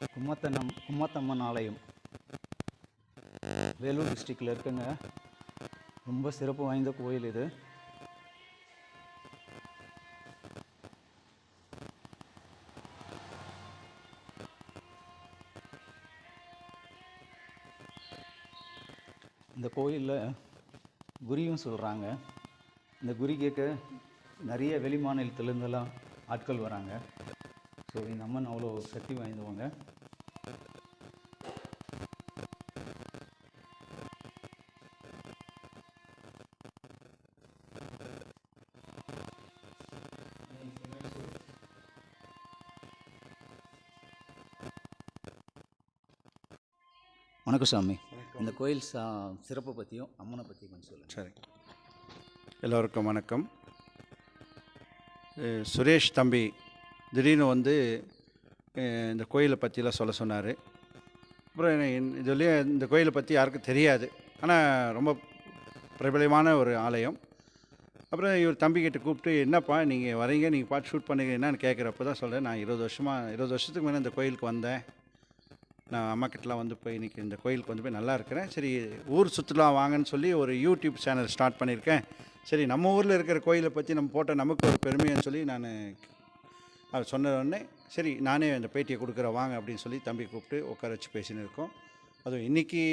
கும்மத்தம்மன் ஆலயம் வேலூர் டிஸ்ட்ரிக்டில் இருக்குங்க. ரொம்ப சிறப்பு வாய்ந்த கோயில் இது. இந்த கோயிலில் குரியும் சொல்கிறாங்க. இந்த குரி கேட்க நிறைய வெளி மாநிலத்திலேருந்தெல்லாம் ஆட்கள் வராங்க. ஸோ இந்த அம்மன் அவ்வளோ சக்தி வாய்ந்தவங்க. வணக்கம் சாமி. இந்த கோயில் சிறப்பை பற்றியும் அம்மனை பற்றி கொஞ்சம் சொல்லுங்கள். சரி, எல்லோருக்கும் வணக்கம். சுரேஷ் தம்பி திடீர்னு இந்த கோயிலை பற்றிலாம் சொல்ல சொன்னார். அப்புறம் இதுலேயே இந்த கோயிலை பற்றி யாருக்கும் தெரியாது, ஆனால் ரொம்ப பிரபலமான ஒரு ஆலயம். அப்புறம் இவர் தம்பிக்கிட்ட கூப்பிட்டு, என்னப்பா நீங்கள் வரீங்க, நீங்கள் பாட்டு ஷூட் பண்ணுங்க என்னன்னு கேட்குறப்ப தான் சொல்கிறேன், நான் 20 வருஷத்துக்கு முன்னே இந்த கோயிலுக்கு வந்தேன். நான் அம்மா கிட்டலாம் போய் இன்றைக்கி இந்த கோயிலுக்கு போய் நல்லா இருக்கிறேன். சரி, ஊர் சுற்றுலா வாங்கன்னு சொல்லி ஒரு யூடியூப் சேனல் ஸ்டார்ட் பண்ணியிருக்கேன். சரி, நம்ம ஊரில் இருக்கிற கோயிலை பற்றி நம்ம போட்டால் நமக்கு ஒரு பெருமைன்னு சொல்லி நான் அவர் சொன்ன உடனே சரி நானே அந்த பேட்டியை கொடுக்குறேன் வாங்க அப்படின்னு சொல்லி தம்பி கூப்பிட்டு உட்கார வச்சு பேசின்னு இருக்கோம். அதுவும் இன்றைக்கி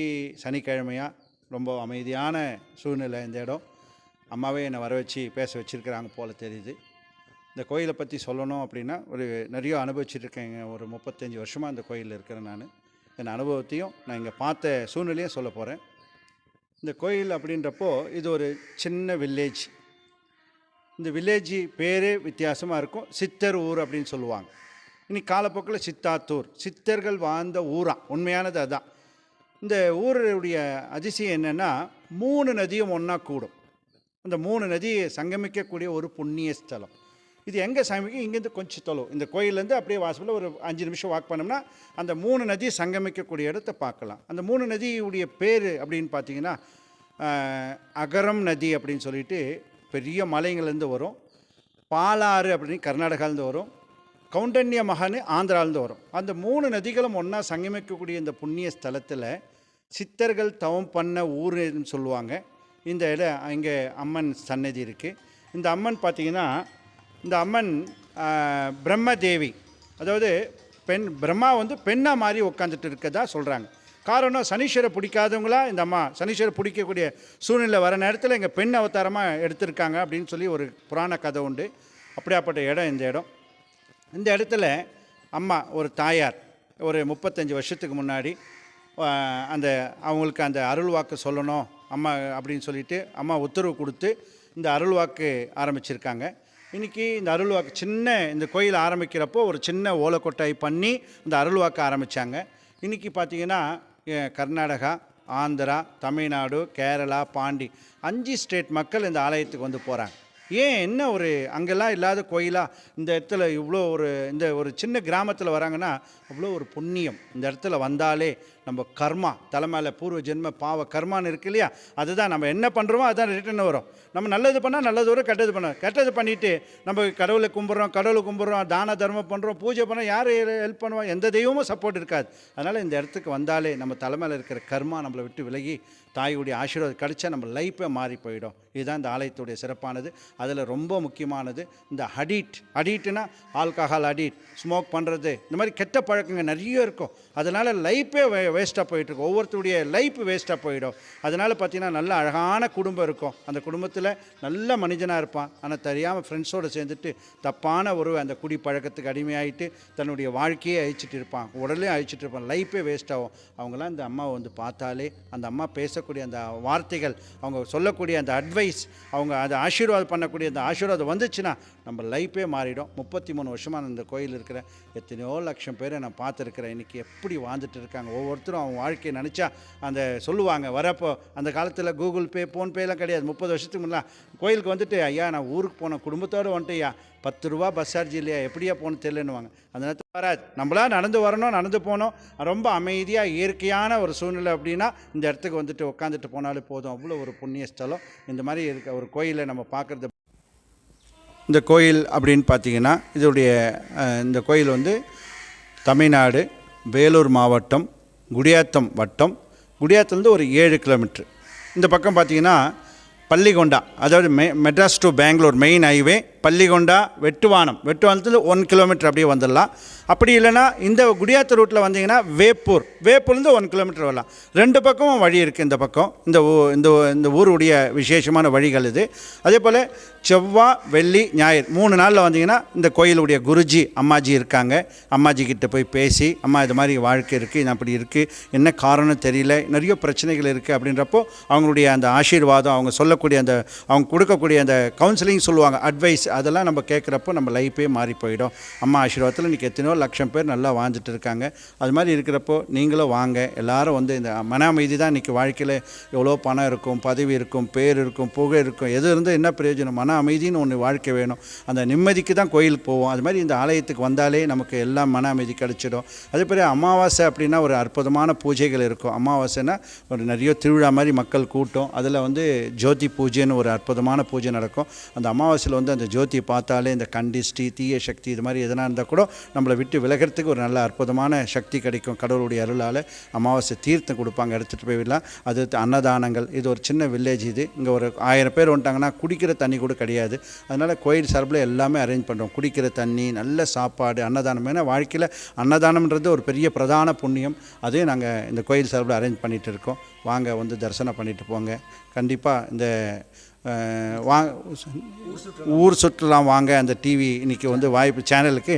சனிக்கிழமையாக ரொம்ப அமைதியான சூழ்நிலை. இந்த இடம் அம்மாவே என்னை வர வச்சு பேச வச்சுருக்கிறாங்க போல் தெரியுது. இந்த கோயிலை பற்றி சொல்லணும் அப்படின்னா நிறைய அனுபவிச்சுட்ருக்கேங்க. ஒரு 35 வருஷமாக இந்த கோயிலில் இருக்கிறேன். நான் என் அனுபவத்தையும் நான் இங்கே பார்த்த சூழ்நிலையும் சொல்ல போகிறேன். இந்த கோயில் அப்படின்றப்போ இது ஒரு சின்ன வில்லேஜ். இந்த வில்லேஜ் பேரே வித்தியாசமாக இருக்கும். சித்தர் ஊர் அப்படின்னு சொல்லுவாங்க. இன்னைக்கு காலப்போக்கில் சித்தாத்தூர், சித்தர்கள் வாழ்ந்த ஊராக உண்மையானது அதுதான். இந்த ஊருடைய அதிசயம் என்னென்னா 3 நதியும் ஒன்றா கூடும். அந்த 3 நதியை சங்கமிக்கக்கூடிய ஒரு புண்ணிய ஸ்தலம். இது எங்கே சங்கமிக்கும்? இங்கேருந்து கொஞ்சம் தொலைவு. இந்த கோயிலேருந்து அப்படியே வாசலில் ஒரு 5 நிமிஷம் வாக் பண்ணோம்னா அந்த 3 நதி சங்கமிக்கக்கூடிய இடத்தை பார்க்கலாம். அந்த 3 நதியுடைய பேர் அப்படின்னு பார்த்தீங்கன்னா அகரம் நதி அப்படின்னு சொல்லிட்டு பெரிய மலைங்கள்லேருந்து வரும். பாலாறு அப்படின்னு கர்நாடகாலேருந்து வரும். கௌண்டன்ய மகான்னு ஆந்திராலேருந்து வரும். அந்த 3 நதிகளும் ஒன்றா சங்கமிக்கக்கூடிய இந்த புண்ணிய ஸ்தலத்தில் சித்தர்கள் தவம் பண்ண ஊர்னு சொல்லுவாங்க. இந்த இடம் இங்கே அம்மன் சன்னதி இருக்குது. இந்த அம்மன் பார்த்திங்கன்னா, இந்த அம்மன் பிரம்மதேவி, அதாவது பிரம்மா பெண்ணாக மாதிரி உட்காந்துட்டு இருக்கதா சொல்கிறாங்க. காரணம், சனீஸ்வரை பிடிக்காதவங்களா இந்த அம்மா சனீஸ்வரை பிடிக்கக்கூடிய சூழ்நிலை வர நேரத்தில் எங்கள் பெண் அவதாரமாக எடுத்திருக்காங்க அப்படின்னு சொல்லி ஒரு புராண கதை உண்டு. அப்படியாப்பட்ட இடம் இந்த இடம். இந்த இடத்துல அம்மா ஒரு தாயார் ஒரு 35 வருஷத்துக்கு முன்னாடி அவங்களுக்கு அந்த அருள்வாக்கு சொல்லணும் அம்மா அப்படின்னு சொல்லிட்டு அம்மா உத்தரவு கொடுத்து இந்த அருள்வாக்கு ஆரம்பிச்சிருக்காங்க. இன்றைக்கி இந்த அருள்வாக்கு இந்த கோயில் ஆரம்பிக்கிறப்போ ஒரு சின்ன ஓலைக்கொட்டாய் பண்ணி இந்த அருள்வாக்கு ஆரம்பித்தாங்க. இன்றைக்கி பார்த்திங்கன்னா கர்நாடகா, ஆந்திரா, தமிழ்நாடு, கேரளா, பாண்டி 5 ஸ்டேட் மக்கள் இந்த ஆலயத்துக்கு போகிறாங்க. ஏன் என்ன அங்கெல்லாம் இல்லாத கோயிலாக இந்த இடத்துல இவ்வளோ ஒரு சின்ன கிராமத்தில் வராங்கன்னா அவ்வளோ ஒரு புண்ணியம். இந்த இடத்துல வந்தாலே நம்ம கர்மா தலைமையில் பூர்வ ஜென்ம பாவ கர்மான்னு இருக்கு இல்லையா, அதுதான் நம்ம என்ன பண்ணுறோமோ அதுதான் ரிட்டர்ன் வரும். நம்ம நல்லது பண்ணால் நல்லது வரும், கெட்டது பண்ணிவிட்டு நம்ம கடவுளை கும்பிட்றோம், தான தர்மம் பண்ணுறோம், பூஜை பண்ணோம், யார் ஹெல்ப் பண்ணுவோம், எந்த தெய்வமும் சப்போர்ட் இருக்காது. அதனால் இந்த இடத்துக்கு வந்தாலே நம்ம தலைமையில் இருக்கிற கர்மா நம்மளை விட்டு விலகி தாயுடைய ஆசீர்வாதம் கிடைச்சா நம்ம லைஃப்பே மாறி போயிடும். இதுதான் இந்த ஆலயத்துடைய சிறப்பானது. அதில் ரொம்ப முக்கியமானது இந்த அடிக்ட்னா ஆல்கஹால் அடிக்ட், ஸ்மோக் பண்ணுறது, இந்த மாதிரி கெட்ட பழக்கங்கள் நிறைய இருக்கும். அதனால் லைஃப்பே வேஸ்ட்டாக போயிட்டுருக்கும். ஒவ்வொருத்தருடைய லைஃப் வேஸ்ட்டாக போயிடும். அதனால் பார்த்திங்கன்னா நல்ல அழகான குடும்பம் இருக்கும். அந்த குடும்பத்தில் நல்ல மனிதனாக இருப்பான். ஆனால் தெரியாமல் ஃப்ரெண்ட்ஸோடு சேர்ந்துட்டு தப்பான அந்த குடி பழக்கத்துக்கு அடிமையாகிட்டு தன்னுடைய வாழ்க்கையே அழிச்சிட்டு இருப்பான், உடலே அழிச்சிட்டு இருப்பான், லைஃப்பே வேஸ்ட் ஆகும். அவங்களாம் இந்த அம்மாவை பார்த்தாலே அந்த அம்மா பேசக்கூடிய அந்த வார்த்தைகள், அவங்க சொல்லக்கூடிய அந்த அட்வைஸ், அவங்க அதை ஆசீர்வாதம் பண்ணக்கூடிய அந்த ஆசீர்வாதம் வந்துச்சுன்னா நம்ம லைஃப்பே மாறிடும். 33 வருஷமாக அந்த கோயில் இருக்கிற எத்தனையோ லட்சம் பேரை நான் பார்த்துருக்கிறேன். இன்றைக்கி எப்படி வாழ்ந்துட்டு இருக்காங்க. ஒவ்வொருத்தரும் அவங்க வாழ்க்கையை நினச்சா சொல்லுவாங்க. வரப்போ அந்த காலத்தில் கூகுள் பே, ஃபோன்பேலாம் கிடையாது. 30 வருஷத்துக்கு முன்னாடி கோயிலுக்கு ஐயா நான் ஊருக்கு போனேன், குடும்பத்தோடு வந்துட்டுயா, 10 ரூபா பஸ் சார்ஜ் இல்லையா, எப்படியா போகணும் தெரியலன்னுவாங்க. அந்த நேரத்தில் வராது. நம்மளா நடந்து வரணும், நடந்து போனோம். ரொம்ப அமைதியாக இயற்கையான ஒரு சூழ்நிலை அப்படின்னா இந்த இடத்துக்கு உட்காந்துட்டு போனாலே போதும். அவ்வளோ ஒரு புண்ணிய ஸ்தலம். இந்த மாதிரி இருக்க ஒரு கோயிலை நம்ம பார்க்குறது. இந்த கோயில் அப்படின்னு பார்த்திங்கன்னா இந்த கோயில் தமிழ்நாடு, வேலூர் மாவட்டம், குடியாத்தம் வட்டம். குடியாத்தத்துலேருந்து ஒரு 7 கிலோமீட்ரு. இந்த பக்கம் பார்த்திங்கன்னா பள்ளிகொண்டா, அதாவது Madras to Bangalore main highway, Pallikonda, வெட்டுவானத்துலேருந்து 1 கிலோமீட்டர் அப்படியே வந்துடலாம். அப்படி இல்லைனா இந்த குடியாத்த ரூட்டில் வந்தீங்கன்னா வேப்பூர்லேருந்து 1 கிலோமீட்டர் வரலாம். 2 பக்கமும் வழி இருக்குது. இந்த பக்கம் இந்த ஊருடைய விசேஷமான வழிகள் இது. அதே போல் செவ்வாய், வெள்ளி, ஞாயிறு 3 நாளில் வந்தீங்கன்னா இந்த கோயிலுடைய குருஜி அம்மாஜி இருக்காங்க. அம்மாஜி கிட்ட போய் பேசி, அம்மா இது மாதிரி வாழ்க்கை இருக்குது, இது அப்படி இருக்குது, என்ன காரணம் தெரியல, நிறைய பிரச்சனைகள் இருக்குது அப்படின்றப்போ அவங்களுடைய அந்த ஆசீர்வாதம், அவங்க சொல்லக்கூடிய அந்த அவங்க கொடுக்கக்கூடிய அந்த கவுன்சிலிங் சொல்லுவாங்க, அட்வைஸ், அதெல்லாம் நம்ம கேட்குறப்போ நம்ம லைஃபே மாறி போயிடும். அம்மா ஆசீர்வாதத்தில் இன்றைக்கி எத்தனையோ லட்சம் பேர் நல்லா வாழ்ந்துட்டு இருக்காங்க. அது மாதிரி இருக்கிறப்போ நீங்களும் வாங்க. எல்லாரும் வந்து இந்த மன அமைதி தான் இன்றைக்கி வாழ்க்கையில். எவ்வளோ பணம் இருக்கும், பதவி இருக்கும், பேர் இருக்கும், புகை இருக்கும், எது இருந்தால் என்ன பிரயோஜனம்? மன அமைதின்னு ஒன்று வாழ்க்கை வேணும். அந்த நிம்மதிக்கு தான் கோயிலுக்கு போவோம். அது மாதிரி இந்த ஆலயத்துக்கு வந்தாலே நமக்கு எல்லாம் மன அமைதி கிடச்சிடும். அதே போல் அமாவாசை அப்படின்னா ஒரு அற்புதமான பூஜைகள் இருக்கும். அமாவாசைன்னா ஒரு நிறைய திருவிழா மாதிரி மக்கள் கூட்டம். அதில் வந்து ஜோதி பூஜைன்னு ஒரு அற்புதமான பூஜை நடக்கும். அந்த அமாவாசையில் வந்து அந்த ஜோதியை பார்த்தாலே இந்த கண்டிஷ்டி, தீய சக்தி, இது மாதிரி எதனா இருந்தால் கூட நம்மளை விட்டு விலகிறதுக்கு ஒரு நல்ல அற்புதமான சக்தி கிடைக்கும். கடவுளுடைய அருளால் அமாவாசை தீர்த்தம் கொடுப்பாங்க, எடுத்துகிட்டு போய் விடலாம். அது அன்னதானங்கள். இது ஒரு சின்ன வில்லேஜ். இது இங்கே ஒரு 1000 பேர் வந்துட்டாங்கன்னா குடிக்கிற தண்ணி கூட கிடையாது. அதனால் கோயில் சார்பில் எல்லாமே அரேஞ்ச் பண்ணுறோம். குடிக்கிற தண்ணி, நல்ல சாப்பாடு, அன்னதானம். ஏன்னா வாழ்க்கையில் அன்னதானம்ன்றது ஒரு பெரிய பிரதான புண்ணியம். அதையும் நாங்கள் இந்த கோயில் சார்பில் அரேஞ்ச் பண்ணிகிட்டு இருக்கோம். வாங்க, வந்து தரிசனம் பண்ணிட்டு போங்க. கண்டிப்பாக இந்த ஊர் சுற்றலாம் வாங்க. அந்த டிவி இன்றைக்கி வந்து வாய்ப்பு சேனலுக்கு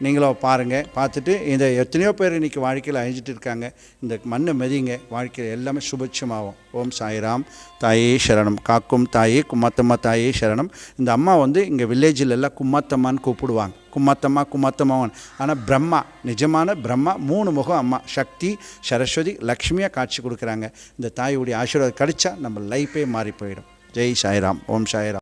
நீங்களும் பாருங்கள். பார்த்துட்டு இந்த எத்தனையோ பேர் இன்றைக்கி வாழ்க்கையில் அழிஞ்சிட்டு இருக்காங்க. இந்த மண்ணை மெதிங்க, வாழ்க்கையில் எல்லாமே சுபிட்சமாகும். ஓம் சாய்ராம். தாயே சரணம். காக்கும் தாயே, கும்மாத்தம்மா தாயே சரணம். இந்த அம்மா வந்து இங்கே வில்லேஜில் எல்லாம் கும்மாத்தம்மான்னு கூப்பிடுவாங்க. கும்மாத்தம்மாவன். ஆனால் பிரம்மா, நிஜமான பிரம்மா, 3 முகம் அம்மா. சக்தி, சரஸ்வதி, லக்ஷ்மியாக காட்சி கொடுக்குறாங்க. இந்த தாயுடைய ஆசீர்வாதம் கிடைச்சா நம்ம லைஃபே மாறி போயிடும். ஜெய் சாய்ராம். ஓம் சாய்ராம்.